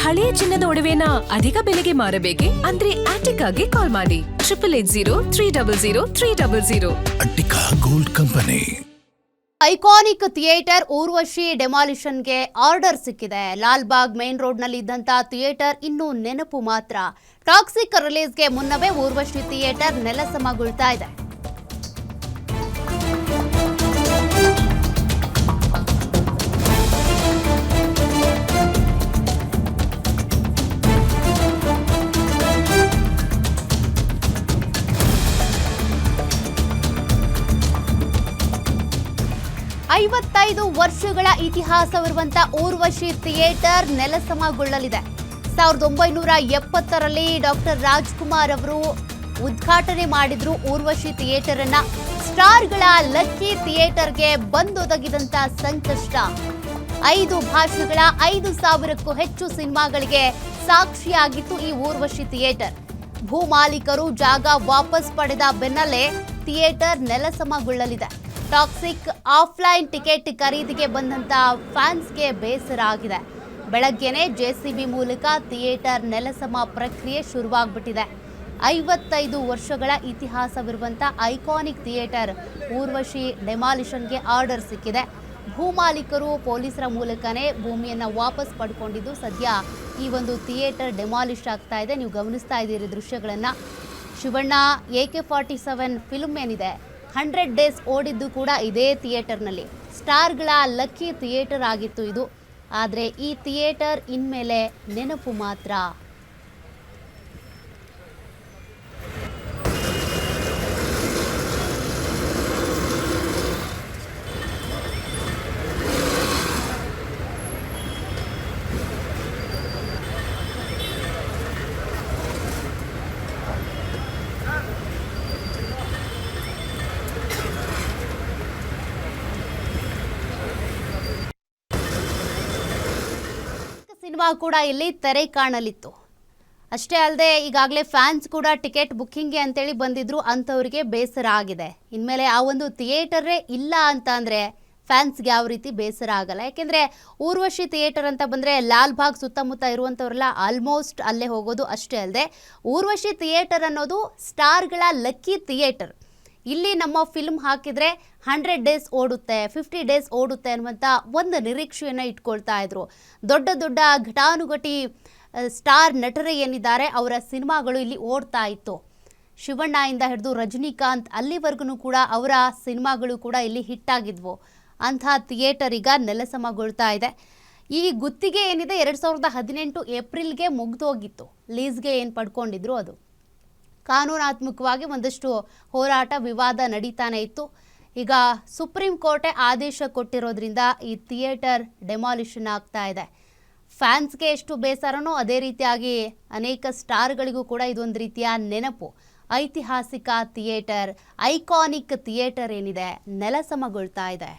ಹಳೆಯ ಚಿನ್ನದ ಒಡವೆನ ಅಧಿಕ ಬೆಲೆಗೆ ಮಾರಬೇಕೆ? ಅಂದ್ರೆ ಆಟಿಕಾಗೆ ಕಾಲ್ ಮಾಡಿ 8880300300. Attica gold company. Iconic theatre Urvashi ಡೆಮಾಲಿಷನ್ಗೆ ಆರ್ಡರ್ ಸಿಕ್ಕಿದೆ. ಲಾಲ್ಬಾಗ್ ಮೇನ್ ರೋಡ್ನಲ್ಲಿ ಇದ್ದಂತ ಥಿಯೇಟರ್ ಇನ್ನೂ ನೆನಪು ಮಾತ್ರ. ಟಾಕ್ಸಿಕ್ ರಿಲೀಸ್ಗೆ ಮುನ್ನವೇ ಊರ್ವಶಿ ಥಿಯೇಟರ್ ನೆಲಸಮಗೊಳ್ತಾ ಇದೆ. ಐವತ್ತೈದು ವರ್ಷಗಳ ಇತಿಹಾಸವಿರುವಂತ ಊರ್ವಶಿ ಥಿಯೇಟರ್ ನೆಲಸಮಗೊಳ್ಳಲಿದೆ. 1970ರಲ್ಲಿ ಡಾಕ್ಟರ್ ರಾಜ್ಕುಮಾರ್ ಅವರು ಉದ್ಘಾಟನೆ ಮಾಡಿದ್ರು ಊರ್ವಶಿ ಥಿಯೇಟರ್ ಅನ್ನ. ಸ್ಟಾರ್ಗಳ ಲಕ್ಕಿ ಥಿಯೇಟರ್ಗೆ ಬಂದೊದಗಿದಂತ ಸಂಕಷ್ಟ 5 ಭಾಷೆಗಳ 5,000ಕ್ಕೂ ಹೆಚ್ಚು ಸಿನಿಮಾಗಳಿಗೆ ಸಾಕ್ಷಿಯಾಗಿತ್ತು ಈ ಊರ್ವಶಿ ಥಿಯೇಟರ್. ಭೂಮಾಲೀಕರು ಜಾಗ ವಾಪಸ್ ಪಡೆದ ಬೆನ್ನಲ್ಲೇ ಥಿಯೇಟರ್ ನೆಲಸಮಗೊಳ್ಳಲಿದೆ. ಟಾಕ್ಸಿಕ್ ಆಫ್ಲೈನ್ ಟಿಕೆಟ್ ಖರೀದಿಗೆ ಬಂದಂತ ಫ್ಯಾನ್ಸ್ಗೆ ಬೇಸರ ಆಗಿದೆ. ಬೆಳಗ್ಗೆನೆ ಜೆಸಿಬಿ ಮೂಲಕ ಥಿಯೇಟರ್ ನೆಲಸಮ ಪ್ರಕ್ರಿಯೆ ಶುರುವಾಗ್ಬಿಟ್ಟಿದೆ. 55 ವರ್ಷಗಳ ಇತಿಹಾಸವಿರುವಂಥ ಐಕಾನಿಕ್ ಥಿಯೇಟರ್ ಊರ್ವಶಿ ಡೆಮಾಲಿಷನ್ಗೆ ಆರ್ಡರ್ ಸಿಕ್ಕಿದೆ. ಭೂಮಾಲೀಕರು ಪೊಲೀಸರ ಮೂಲಕನೇ ಭೂಮಿಯನ್ನು ವಾಪಸ್ ಪಡ್ಕೊಂಡಿದ್ದು ಸದ್ಯ ಈ ಒಂದು ಥಿಯೇಟರ್ ಡೆಮಾಲಿಷ್ ಆಗ್ತಾ ಇದೆ. ನೀವು ಗಮನಿಸ್ತಾ ಇದ್ದೀರಿ ದೃಶ್ಯಗಳನ್ನು. ಶಿವಣ್ಣ AK-47 ಫಿಲ್ಮ್ ಏನಿದೆ 100 ಡೇಸ್ ಓಡಿದ್ದು ಕೂಡ ಇದೇ ಥಿಯೇಟರ್ನಲ್ಲಿ. ಸ್ಟಾರ್ಗಳ ಲಕ್ಕಿ ಥಿಯೇಟರ್ ಆಗಿತ್ತು ಇದು. ಆದರೆ ಈ ಥಿಯೇಟರ್ ಇನ್ಮೇಲೆ ನೆನಪು ಮಾತ್ರ. ಸಿನಿಮಾ ಕೂಡ ಇಲ್ಲಿ ತೆರೆ ಕಾಣಲಿತ್ತು. ಅಷ್ಟೇ ಅಲ್ಲದೆ ಈಗಾಗಲೇ ಫ್ಯಾನ್ಸ್ ಕೂಡ ಟಿಕೆಟ್ ಬುಕ್ಕಿಂಗ್ಗೆ ಅಂತೇಳಿ ಬಂದಿದ್ರು. ಅಂಥವ್ರಿಗೆ ಬೇಸರ ಆಗಿದೆ. ಇನ್ಮೇಲೆ ಆ ಒಂದು ಥಿಯೇಟರೇ ಇಲ್ಲ ಅಂತ ಅಂದರೆ ಫ್ಯಾನ್ಸ್ಗೆ ಯಾವ ರೀತಿ ಬೇಸರ ಆಗಲ್ಲ. ಯಾಕೆಂದರೆ ಊರ್ವಶಿ ಥಿಯೇಟರ್ ಅಂತ ಬಂದರೆ ಲಾಲ್ಬಾಗ್ ಸುತ್ತಮುತ್ತ ಇರುವಂಥವ್ರೆಲ್ಲ ಆಲ್ಮೋಸ್ಟ್ ಅಲ್ಲೇ ಹೋಗೋದು. ಅಷ್ಟೇ ಅಲ್ಲದೆ ಊರ್ವಶಿ ಥಿಯೇಟರ್ ಅನ್ನೋದು ಸ್ಟಾರ್ಗಳ ಲಕ್ಕಿ ಥಿಯೇಟರ್. ಇಲ್ಲಿ ನಮ್ಮ ಫಿಲ್ಮ್ ಹಾಕಿದರೆ 100 ಡೇಸ್ ಓಡುತ್ತೆ, 50 ಡೇಸ್ ಓಡುತ್ತೆ ಅನ್ನುವಂಥ ಒಂದು ನಿರೀಕ್ಷೆಯನ್ನು ಇಟ್ಕೊಳ್ತಾ ಇದ್ರು. ದೊಡ್ಡ ದೊಡ್ಡ ಘಟಾನುಘಟಿ ಸ್ಟಾರ್ ನಟರು ಏನಿದ್ದಾರೆ ಅವರ ಸಿನಿಮಾಗಳು ಇಲ್ಲಿ ಓಡ್ತಾ ಇತ್ತು. ಶಿವಣ್ಣ ಇಂದ ಹಿಡಿದು ರಜನಿಕಾಂತ್ ಅಲ್ಲಿವರೆಗೂ ಕೂಡ ಅವರ ಸಿನಿಮಾಗಳು ಕೂಡ ಇಲ್ಲಿ ಹಿಟ್ಟಾಗಿದ್ವು. ಅಂಥ ಥಿಯೇಟರ್ ಈಗ ನೆಲಸಮಗೊಳ್ತಾ ಇದೆ. ಈ ಗುತ್ತಿಗೆ ಏನಿದೆ 2018 ಏಪ್ರಿಲ್ಗೆ ಮುಗಿದೋಗಿತ್ತು. ಲೀಸ್ಗೆ ಏನು ಪಡ್ಕೊಂಡಿದ್ರು ಅದು. ಕಾನೂನಾತ್ಮಕವಾಗಿ ಒಂದಷ್ಟು ಹೋರಾಟ ವಿವಾದ ನಡೀತಾನೆ ಇತ್ತು. ಈಗ ಸುಪ್ರೀಂ ಕೋರ್ಟೇ ಆದೇಶ ಕೊಟ್ಟಿರೋದ್ರಿಂದ ಈ ಥಿಯೇಟರ್ ಡೆಮಾಲಿಷನ್ ಆಗ್ತಾ ಇದೆ. ಫ್ಯಾನ್ಸ್ಗೆ ಎಷ್ಟು ಬೇಸರನೋ ಅದೇ ರೀತಿಯಾಗಿ ಅನೇಕ ಸ್ಟಾರ್ಗಳಿಗೂ ಕೂಡ ಇದೊಂದು ರೀತಿಯ ನೆನಪು. ಐತಿಹಾಸಿಕ ಥಿಯೇಟರ್, ಐಕಾನಿಕ್ ಥಿಯೇಟರ್ ಏನಿದೆ ನೆಲಸಮಗೊಳ್ತಾ ಇದೆ.